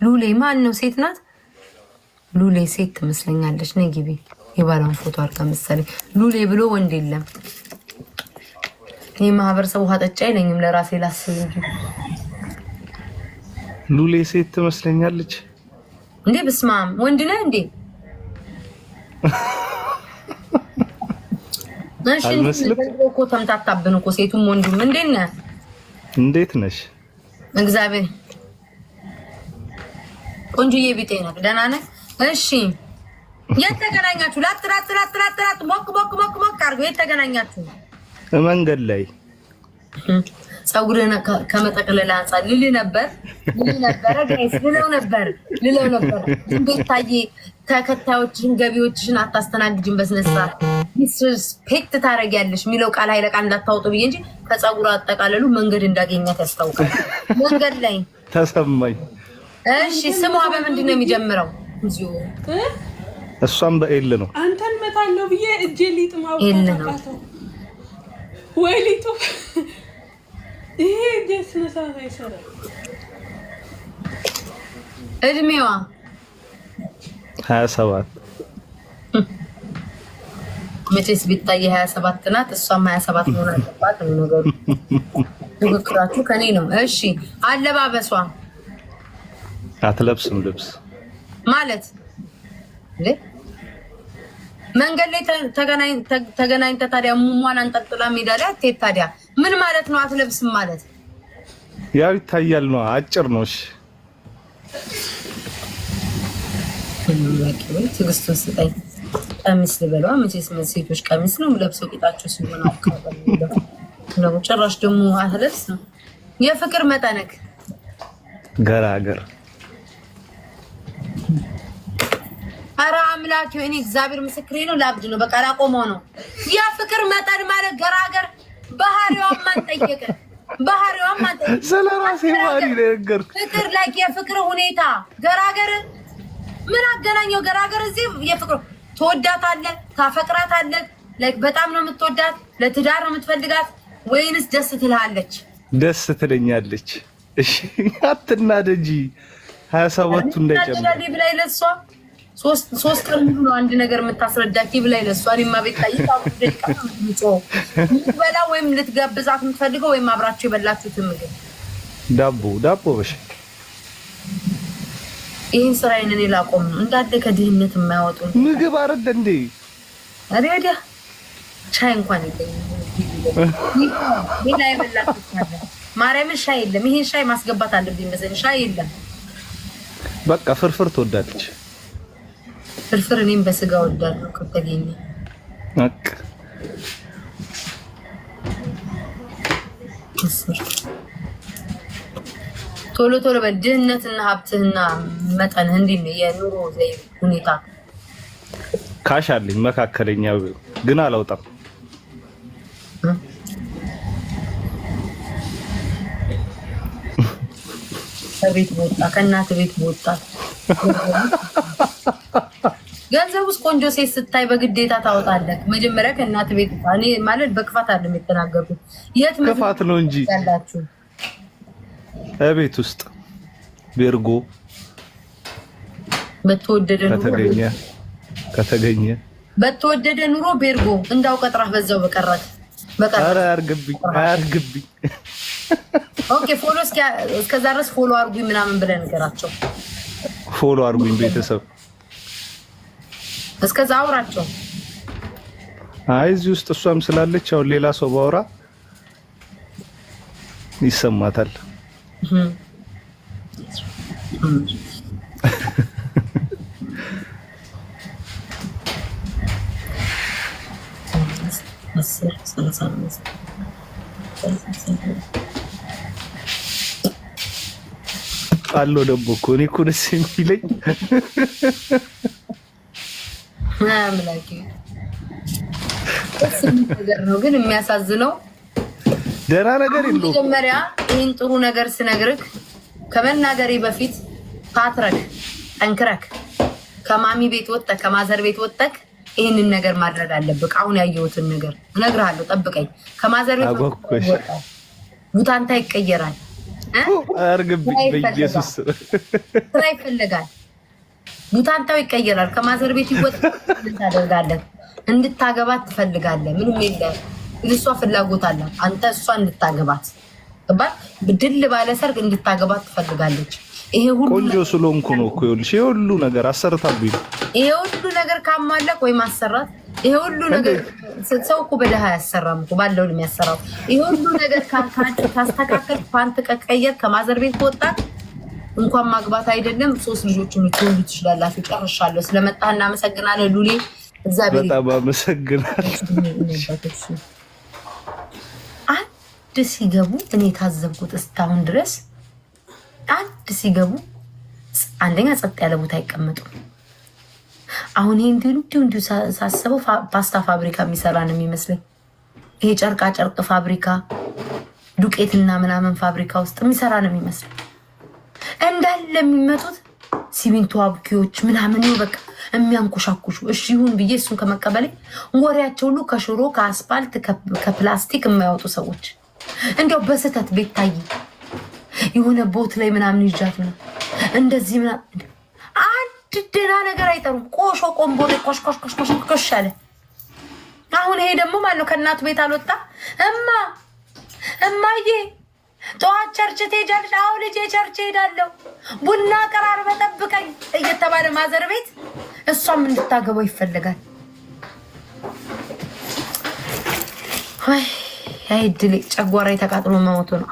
ሉሌ ማን ነው? ሴት ናት። ሉሌ ሴት ትመስለኛለች። ነይ ግቢ። የባሏን ፎቶ አድርጋ መሰለኝ። ሉሌ ብሎ ወንድ የለም። ይሄ ማህበረሰቡ ውሃ ጠጪ አይለኝም። ለራሴ ላስብ እንጂ ሉሌ ሴት ትመስለኛለች እንዴ? በስማም ወንድ ነህ እንዴ? እሺ እኮ ተምታታብን እኮ ሴቱም ወንዱም። እንዴት ነህ? እንዴት ነሽ? እግዚአብሔር ቆንጆዬ ቢጤ ነህ። ደህና ነህ? እሺ የት ተገናኛችሁ? ላጥራት ሞቅ አድርገው። የት ተገናኛችሁ? መንገድ ላይ ፀጉርህን ከመጠቅለል አንፃር ልልህ ነበር ጋይስ ልለው ነበር። እንዴት ታዬ ተከታዮችሽን ገቢዎችሽን አታስተናግጅም በስነ ስርዓት ዲስሪስፔክት ታደርጊያለሽ የሚለው ቃል ኃይለ ቃል እንዳታወጡ ብዬ እንጂ ከፀጉር አጠቃለሉ መንገድ እንዳገኛት ያስታውቃል። መንገድ ላይ ተሰማኝ። እሺ ስሟ በምንድን ነው የሚጀምረው? እሷም በኤል ነው። አንተን መታለው ብዬ እጄ ሊጥማው ነው ወይ ሊጡ ይሄ ደስ ነሳሳ ይሰራል። እድሜዋ 27 መቼስ ቢታይ 27 ናት። እሷም 27 ሆና አለባት ነው ነገሩ። ድግክራቱ ከኔ ነው። እሺ አለባበሷ አትለብስም ልብስ ማለት እንዴ? መንገድ ላይ ተገናኝተ ታዲያ ሙሟን አንጠልጥላ ሜዳ ላይ አትሄድ። ታዲያ ምን ማለት ነው አትለብስም ማለት? ያው ይታያል ነው። አጭር ነው። እሺ ትዕግስቱን ስጠኝ። ቀሚስ ልበለዋ መቼስ ሴቶች ቀሚስ ነው ለብሰው ቂጣቸው ሲሆን ነው። ጭራሽ ደግሞ አትለብስም። የፍቅር መጠነክ ገራገር አራ አምላክ እኔ እግዚአብሔር ምስክሬ ነው። ላብድ ነው በቃ ላቆመው ነው። ያ ፍቅር መጠን ማለት ገራገር ባህሪዋን ማንጠየቀ ስለራሴ ባህሪ ነገርኩ። ፍቅር ላይ የፍቅር ሁኔታ ገራገር ምን አገናኘው? ገራገር እዚህ የፍቅር ትወዳታለህ፣ ታፈቅራታለህ። ላይክ በጣም ነው የምትወዳት፣ ለትዳር ነው የምትፈልጋት ወይንስ ደስ ትልሃለች? ደስ ትለኛለች። እሺ አትናደጂ። 27 እንደጨመረ ብላይ ለሷ ሶስት ቀን ሙሉ ነው አንድ ነገር የምታስረዳት ብላይ ለሷ። እኔማ ቤት ታይታው ደቂቃ ነው በላ ወይም ልትጋብዛት የምትፈልገው ወይም አብራችሁ የበላችሁት ምግብ ዳቦ በሽ ይሄን ስራዬን እኔ ላቆም ነው። እንዳለ ከድህነት የማያወጡ ምግብ አረደ እንዴ? አሬዳ ሻይ እንኳን የለኝም። ሌላ የበላችሁት ነገር ማርያምን ሻይ የለም። ይሄን ሻይ ማስገባት አለብኝ መሰለኝ። ሻይ የለም። በቃ ፍርፍር ትወዳለች። ፍርፍር እኔም በስጋ ወዳለሁ ከተገኘ። በቃ ቶሎ በድህነትና ሀብትና መጠን እንዴት ነው የኑሮ ዘይቤ ሁኔታ? ካሽ አለኝ መካከለኛ ግን አላውጣም። ከቤት ወጣ ከእናት ቤት ወጣ ገንዘብ ውስጥ ቆንጆ ሴት ስታይ በግዴታ ታወጣለህ። መጀመሪያ ከእናት ቤት እኔ ማለት በክፋት አይደለም የተናገርኩት። የት ክፋት ነው እንጂ ያላችሁ ቤት ውስጥ ቤርጎ በተወደደ ከተገኘ በተወደደ ኑሮ ቤርጎ እንዳው ቀጥራህ በዛው በቀረት ኧረ አያርግብኝ። ኦኬ ፎሎ እስከዛ ድረስ ፎሎ አርጉኝ ምናምን ብለህ ንገራቸው። ፎሎ አርጉኝ ቤተሰብ እስከዛ አውራቸው። አይ እዚህ ውስጥ እሷም ስላለች አሁን ሌላ ሰው ባወራ ይሰማታል። አሎ ደግሞ እኮ እኔ እኮ ደስ የሚለኝ አምላኬ ደስ የሚል ነገር ነው። ግን የሚያሳዝነው ደህና ነገር የለውም። መጀመሪያ ይህን ጥሩ ነገር ስነግርህ ከመናገሬ በፊት ታትረክ ጠንክረክ ከማሚ ቤት ወጥተህ ከማዘር ቤት ወጥተህ ይህንን ነገር ማድረግ አለብህ። አሁን ያየሁትን ነገር እነግርሃለሁ። ጠብቀኝ። ከማዘር ቤት ወጥተህ ቡታንታ ይቀየራል። አርግብኝ በኢየሱስ ስራ ይፈልጋል። ቡታንታው ይቀየራል። ከማዘር ቤት ይወጣል። ታደርጋለህ እንድታገባት ትፈልጋለህ። ምንም የለም። እሷ ፍላጎት አለ። አንተ እሷ እንድታገባት ገባህ? ድል ባለ ሰርግ እንድታገባት ትፈልጋለች። ይሄ ሁሉ ቆንጆ ስለሆንኩ ነው እኮ ይኸውልሽ፣ ይሄ ሁሉ ነገር አሰርታብኝ ነው። ይሄ ሁሉ ነገር ካሟለቅ ወይ ማሰራት፣ ይሄ ሁሉ ነገር ሰው እኮ በደሃ ያሰራም እኮ ባለው ነው የሚያሰራው። ይሄ ሁሉ ነገር ካስተካከል ፓንት ከቀየር ከማዘር ቤት ወጣት እንኳን ማግባት አይደለም 3 ልጆችን ልትወልዱ ትችላላችሁ። ጨርሻለሁ። ስለመጣህ እናመሰግናለን ሉሌ። እግዚአብሔር በጣም አመሰግናለሁ። አንድ ሲገቡ እኔ ታዘብኩት እስካሁን ድረስ አንድ ሲገቡ አንደኛ ጸጥ ያለ ቦታ አይቀመጡም። አሁን ይሄ እንዲሁ ሳስበው ፓስታ ፋብሪካ የሚሰራ ነው የሚመስለኝ። ይሄ ጨርቃ ጨርቅ ፋብሪካ ዱቄትና ምናምን ፋብሪካ ውስጥ የሚሰራ ነው የሚመስለኝ። እንዳለ የሚመጡት ሲሚንቶ አብኪዎች ምናምን ነው በቃ የሚያንኮሻኩሹ። እሺ ይሁን ብዬ እሱን ከመቀበሌ ወሬያቸው ሁሉ ከሽሮ ከአስፓልት ከፕላስቲክ የማያወጡ ሰዎች እንዲያው በስህተት ቤት ታይ የሆነ ቦት ላይ ምናምን ይጃት ነው እንደዚህ ምናምን አንድ ደህና ነገር አይጠሩም። ቆሾ ቆምቦ ላይ ቆሽቆሽ አለ። አሁን ይሄ ደግሞ ማነው ከእናቱ ቤት አልወጣ እማዬ ጠዋት ቸርች ትሄጃለሽ? አዎ ልጄ ቸርች ሄዳለሁ። ቡና ቀራርበ ጠብቀኝ እየተባለ ማዘር ቤት እሷም እንድታገባው ይፈልጋል። አይ ድሌ ጨጓራዬ ተቃጥሎ መሞቱ ነው።